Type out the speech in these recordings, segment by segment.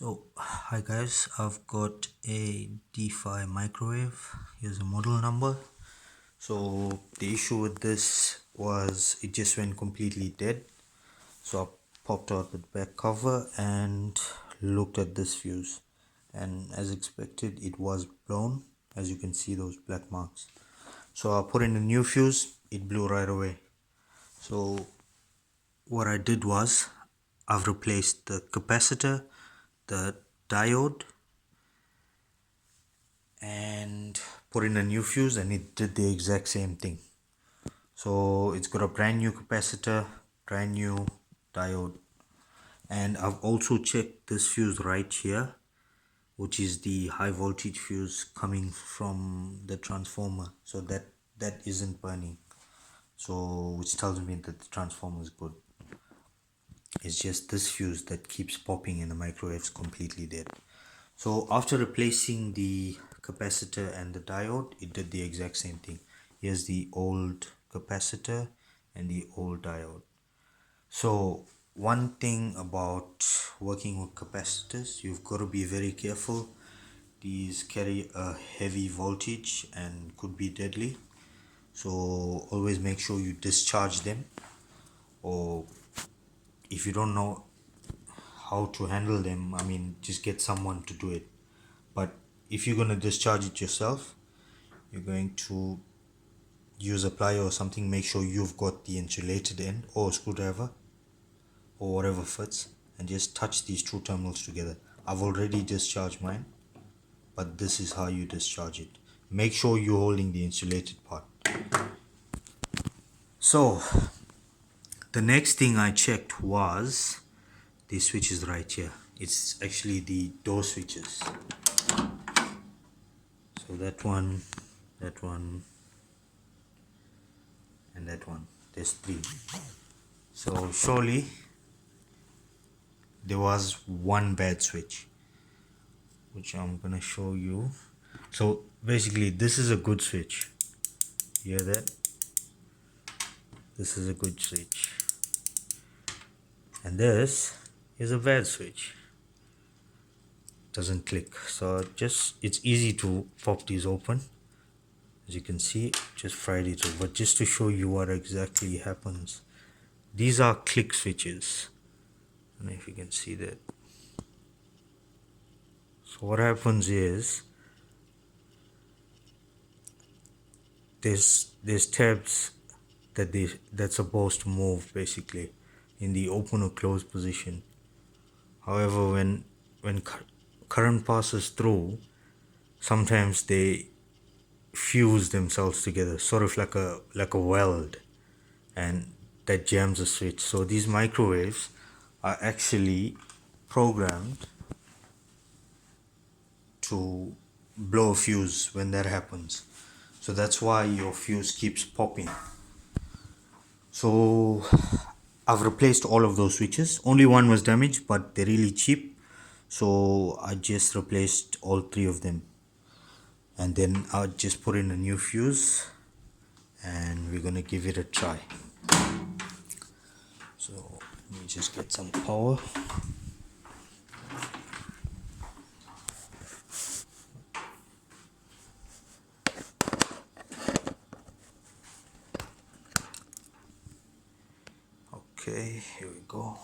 So hi guys, I've got a Defy microwave. Here's a model number. So the issue with this was it just went completely dead. So I popped out the back cover and looked at this fuse, and as expected it was blown. As you can see, those black marks. So I put in a new fuse, it blew right away. So what I did was I've replaced the capacitor, the diode, and put in a new fuse, and it did the exact same thing. So it's got a brand new capacitor, brand new diode, and I've also checked this fuse right here, which is the high voltage fuse coming from the transformer, so that isn't burning, so which tells me that the transformer is good. It's just this fuse that keeps popping and the microwave's completely dead. So after replacing the capacitor and the diode, it did the exact same thing. Here's the old capacitor and the old diode. So one thing about working with capacitors, you've got to be very careful. These carry a heavy voltage and could be deadly. So always make sure you discharge them, or if you don't know how to handle them, just get someone to do it. But if you're going to discharge it yourself, you're going to use a plier or something. Make sure you've got the insulated end or a screwdriver or whatever fits, and just touch these two terminals together. I've already discharged mine, but this is how you discharge it. Make sure you're holding the insulated part. So the next thing I checked was these switches right here. It's actually the door switches. So that one, and that one. There's three. So surely there was one bad switch, which I'm gonna show you. So basically this is a good switch. You hear that? This is a good switch. And this is a bad switch. Doesn't click. So it's easy to pop these open. As you can see, just fried it through. But just to show you what exactly happens, these are click switches. I don't know if you can see that. So what happens is there's tabs that's supposed to move basically in the open or closed position. However, when current passes through, sometimes they fuse themselves together, sort of like a weld, and that jams the switch. So these microwaves are actually programmed to blow a fuse when that happens. So that's why your fuse keeps popping. So I've replaced all of those switches. Only one was damaged, but they're really cheap, so I just replaced all three of them, and then I'll just put in a new fuse and we're gonna give it a try. So let me just get some power. Okay, here we go,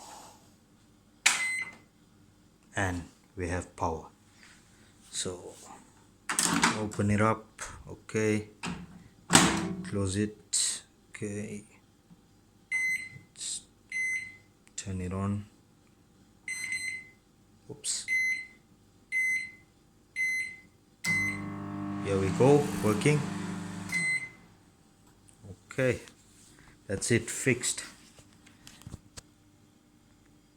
and we have power. So open it up. Okay, close it. Okay, let's turn it on. Oops. Here we go, working. Okay, that's it, fixed.